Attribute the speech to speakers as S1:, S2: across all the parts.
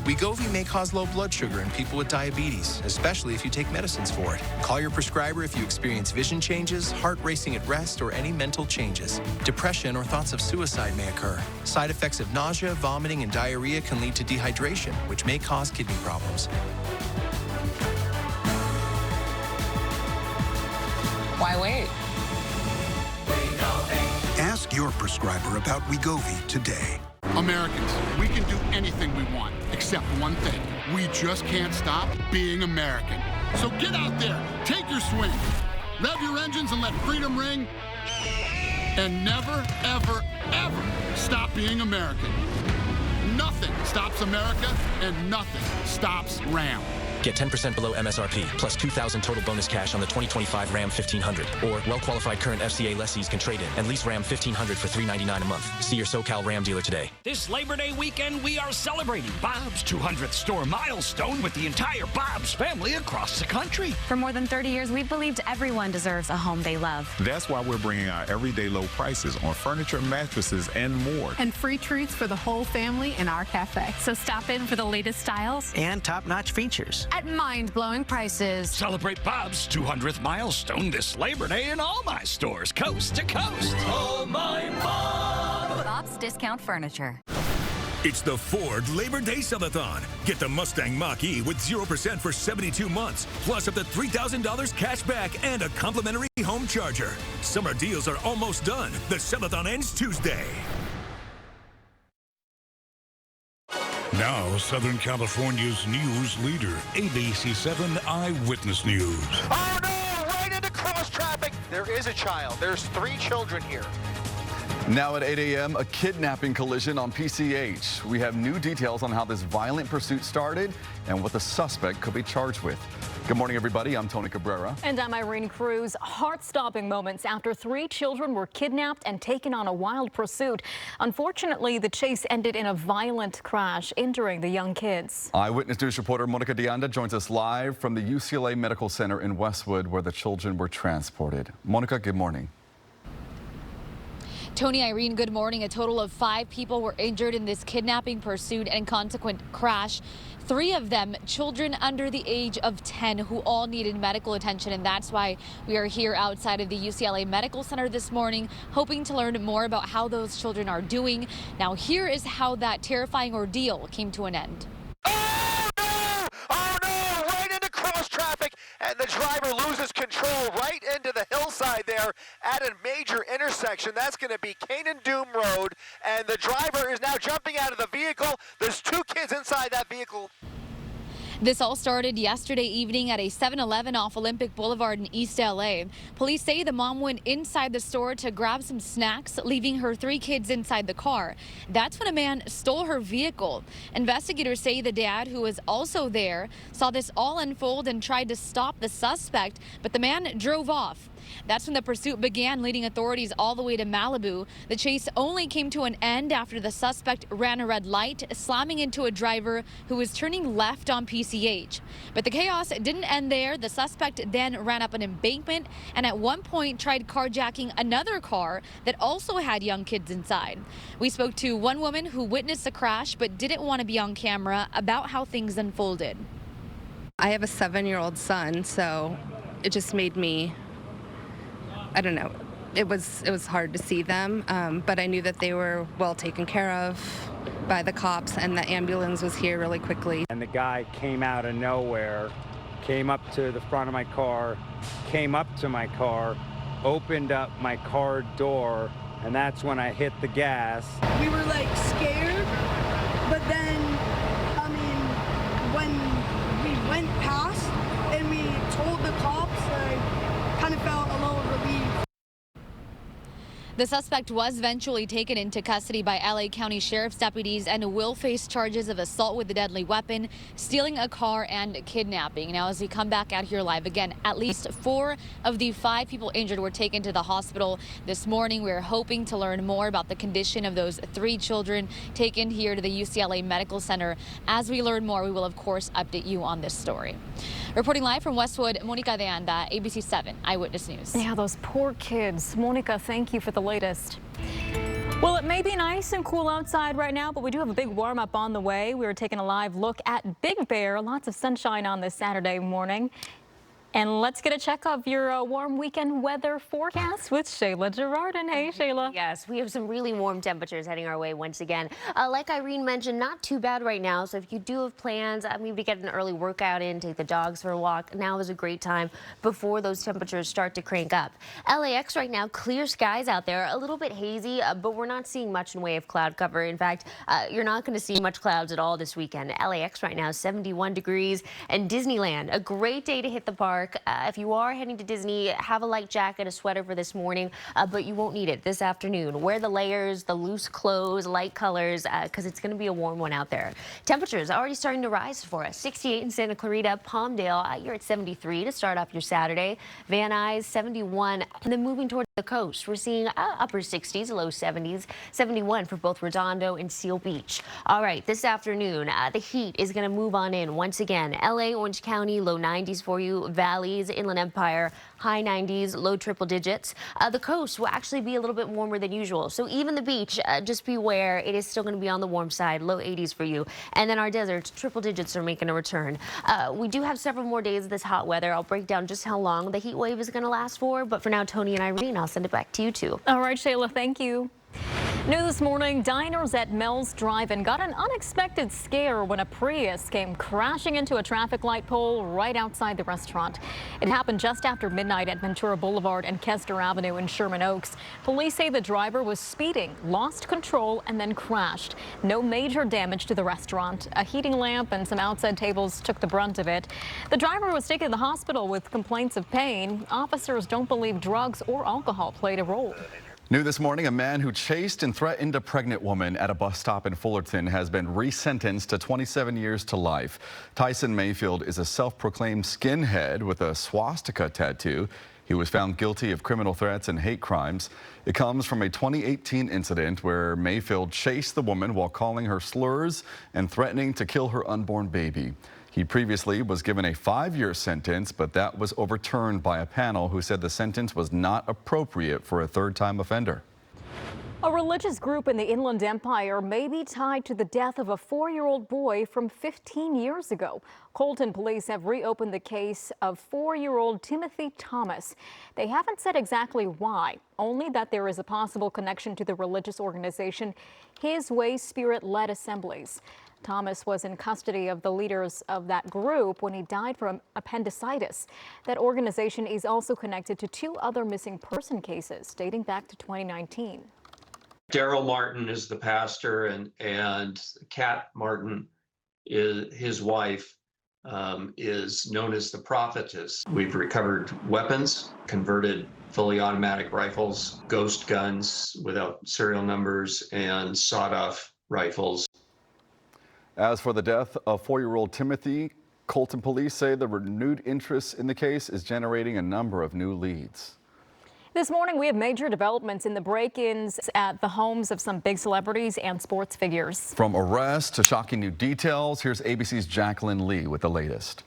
S1: Wegovy may cause low blood sugar in people with diabetes, especially if you take medicines for it. Call your prescriber if you experience vision changes, heart racing at rest, or any mental changes. Depression or thoughts of suicide may occur. Side effects of nausea, vomiting, and diarrhea can lead to dehydration, which may cause kidney problems.
S2: Why wait?
S3: Ask your prescriber about Wegovy today.
S4: Americans, we can do anything we want, except one thing. We just can't stop being American. So get out there, take your swing, rev your engines and let freedom ring, and never, ever, ever stop being American. Nothing stops America, and nothing stops Ram.
S5: Get 10% below MSRP, plus $2,000 total bonus cash on the 2025 Ram 1500. Or well-qualified current FCA lessees can trade in and lease Ram 1500 for $399 a month. See your SoCal Ram dealer today.
S6: This Labor Day weekend, we are celebrating Bob's 200th store milestone with the entire Bob's family across the country.
S7: For more than 30 years, we've believed everyone deserves a home they love.
S8: That's why we're bringing our everyday low prices on furniture, mattresses, and more.
S9: And free treats for the whole family in our cafe.
S7: So stop in for the latest styles
S10: and top-notch features
S7: at mind-blowing prices.
S6: Celebrate Bob's 200th milestone this Labor Day in all my stores, coast to coast. Oh, my Bob!
S7: Bob's Discount Furniture.
S11: It's the Ford Labor Day Subathon. Get the Mustang Mach-E with 0% for 72 months, plus up to $3,000 cash back and a complimentary home charger. Summer deals are almost done. The subathon ends Tuesday.
S12: Now, Southern California's news leader, ABC 7 Eyewitness News.
S13: Oh no, right into cross traffic. There is a child. There's 3 children here.
S14: Now at 8 a.m., a kidnapping collision on PCH. We have new details on how this violent pursuit started and what the suspect could be charged with. Good morning, everybody. I'm Tony Cabrera.
S15: And I'm Irene Cruz. Heart-stopping moments after 3 children were kidnapped and taken on a wild pursuit. Unfortunately, the chase ended in a violent crash, injuring the young kids.
S14: Eyewitness News reporter Monica de Anda joins us live from the UCLA Medical Center in Westwood, where the children were transported. Monica, good morning.
S16: Tony, Irene, good morning. A total of 5 people were injured in this kidnapping pursuit and consequent crash. 3 of them children under the age of 10 who all needed medical attention, and that's why we are here outside of the UCLA Medical Center this morning, hoping to learn more about how those children are doing. Now, here is how that terrifying ordeal came to an end.
S13: And the driver loses control right into the hillside there at a major intersection. That's going to be Canaan Doom Road. And the driver is now jumping out of the vehicle. There's 2 kids inside that vehicle.
S16: This all started yesterday evening at a 7-Eleven off Olympic Boulevard in East LA. Police say the mom went inside the store to grab some snacks, leaving her 3 kids inside the car. That's when a man stole her vehicle. Investigators say the dad, who was also there, saw this all unfold and tried to stop the suspect, but the man drove off. That's when the pursuit began, leading authorities all the way to Malibu. The chase only came to an end after the suspect ran a red light, slamming into a driver who was turning left on PCH. But the chaos didn't end there. The suspect then ran up an embankment and at one point tried carjacking another car that also had young kids inside. We spoke to one woman who witnessed the crash but didn't want to be on camera about how things unfolded.
S17: I have a 7-year-old son, so it just made me, I don't know, it was hard to see them, but I knew that they were well taken care of by the cops, and the ambulance was here really quickly.
S18: And the guy came out of nowhere, came up to the front of my car, came up to my car, opened up my car door, and that's when I hit the gas.
S19: We were like scared, but then, I mean, when we went past and we told the cops, I kind of felt a little relieved.
S16: The suspect was eventually taken into custody by LA County Sheriff's deputies and will face charges of assault with a deadly weapon, stealing a car, and kidnapping. Now, as we come back out here live again, at least 4 of the 5 people injured were taken to the hospital this morning. We're hoping to learn more about the condition of those 3 children taken here to the UCLA Medical Center. As we learn more, we will, of course, update you on this story. Reporting live from Westwood, Monica de Anda, ABC 7 Eyewitness News.
S15: Yeah, those poor kids. Monica, thank you for the latest. Well, it may be nice and cool outside right now, but we do have a big warm up on the way. We are taking a live look at Big Bear. Lots of sunshine on this Saturday morning. And let's get a check of your warm weekend weather forecast with Shayla Girardin. Hey, Shayla.
S2: Yes, we have some really warm temperatures heading our way once again. Like Irene mentioned, not too bad right now. So if you do have plans, maybe get an early workout in, take the dogs for a walk, now is a great time before those temperatures start to crank up. LAX right now, clear skies out there, a little bit hazy, but we're not seeing much in way of cloud cover. In fact, you're not going to see much clouds at all this weekend. LAX right now, 71 degrees, and Disneyland, a great day to hit the park. If you are heading to Disney, have a light jacket, a sweater for this morning, but you won't need it this afternoon. Wear the layers, the loose clothes, light colors, because it's going to be a warm one out there. Temperatures already starting to rise for us. 68 in Santa Clarita, Palmdale, you're at 73 to start off your Saturday. Van Nuys, 71, and then moving towards the coast, we're seeing upper 60s, low 70s, 71 for both Redondo and Seal Beach. All right, this afternoon, the heat is going to move on in once again. LA, Orange County, low 90s for you. Valleys, Inland Empire, high 90s, low triple digits. The coast will actually be a little bit warmer than usual. So even the beach, just beware, it is still going to be on the warm side, low 80s for you. And then our deserts, triple digits are making a return. We do have several more days of this hot weather. I'll break down just how long the heat wave is going to last for. But for now, Tony and Irene, I'll send it back to you two.
S15: All right, Shayla, thank you. New this morning, diners at Mel's Drive-In got an unexpected scare when a Prius came crashing into a traffic light pole right outside the restaurant. It happened just after midnight at Ventura Boulevard and Kester Avenue in Sherman Oaks. Police say the driver was speeding, lost control, and then crashed. No major damage to the restaurant. A heating lamp and some outside tables took the brunt of it. The driver was taken to the hospital with complaints of pain. Officers don't believe drugs or alcohol played a role.
S14: New this morning, a man who chased and threatened a pregnant woman at a bus stop in Fullerton has been resentenced to 27 years to life. Tyson Mayfield is a self-proclaimed skinhead with a swastika tattoo. He was found guilty of criminal threats and hate crimes. It comes from a 2018 incident where Mayfield chased the woman while calling her slurs and threatening to kill her unborn baby. He previously was given a 5-year sentence, but that was overturned by a panel who said the sentence was not appropriate for a third-time offender.
S15: A religious group in the Inland Empire may be tied to the death of a 4-year-old boy from 15 years ago. Colton police have reopened the case of 4-year-old Timothy Thomas. They haven't said exactly why, only that there is a possible connection to the religious organization His Way Spirit-led Assemblies. Thomas was in custody of the leaders of that group when he died from appendicitis. That organization is also connected to 2 other missing person cases dating back to 2019.
S10: Daryl Martin is the pastor, and Kat Martin, is his wife, is known as the prophetess. We've recovered weapons, converted fully automatic rifles, ghost guns without serial numbers, and sawed-off rifles.
S14: As for the death of 4-year-old Timothy, Colton police say the renewed interest in the case is generating a number of new leads.
S15: This morning, we have major developments in the break-ins at the homes of some big celebrities and sports figures.
S14: From arrests to shocking new details, here's ABC's Jacqueline Lee with the latest.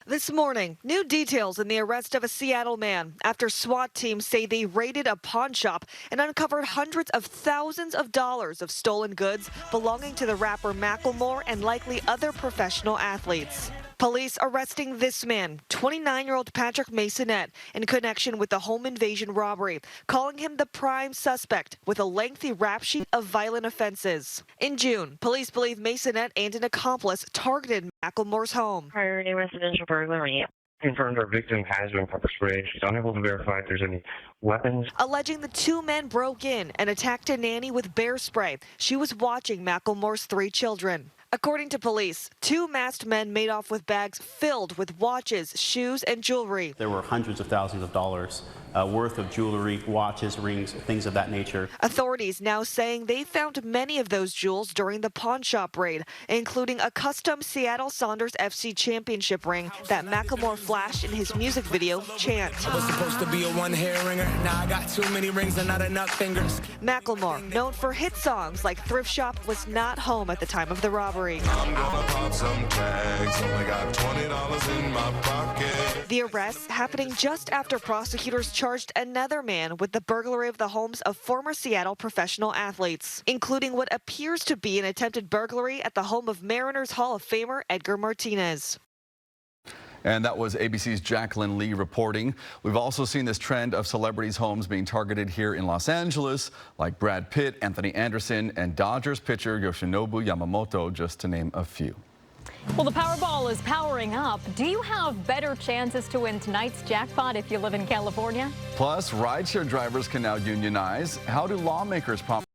S20: This morning, new details in the arrest of a Seattle man after SWAT teams say they raided a pawn shop and uncovered hundreds of thousands of dollars of stolen goods belonging to the rapper Macklemore and likely other professional athletes. Police arresting this man, 29-year-old Patrick Masonette, in connection with the home invasion robbery, calling him the prime suspect with a lengthy rap sheet of violent offenses. In June, police believe Masonette and an accomplice targeted Macklemore's home.
S21: Priority residential burglary. Confirmed our victim has been pepper sprayed. She's unable to verify if there's any weapons.
S20: Alleging the 2 men broke in and attacked a nanny with bear spray. She was watching Macklemore's 3 children. According to police, 2 masked men made off with bags filled with watches, shoes, and jewelry.
S22: There were hundreds of thousands of dollars worth of jewelry, watches, rings, things of that nature.
S20: Authorities now saying they found many of those jewels during the pawn shop raid, including a custom Seattle Saunders FC championship ring that Macklemore flashed in his music video, Chant.
S23: I was supposed to be a one-hair ringer. Now I got too many rings and not enough fingers.
S20: Macklemore, known for hit songs like Thrift Shop, was not home at the time of the robbery. robbery.
S23: I'm gonna pop some tags. Only got $20 in my pocket.
S20: The arrests happening just after prosecutors charged another man with the burglary of the homes of former Seattle professional athletes, including what appears to be an attempted burglary at the home of Mariners Hall of Famer Edgar Martinez.
S14: And that was ABC's Jacqueline Lee reporting. We've also seen this trend of celebrities' homes being targeted here in Los Angeles, like Brad Pitt, Anthony Anderson, and Dodgers pitcher Yoshinobu Yamamoto, just to name a few.
S15: Well, the Powerball is powering up. Do you have better chances to win tonight's jackpot if you live in California?
S14: Plus, rideshare drivers can now unionize. How do lawmakers prompt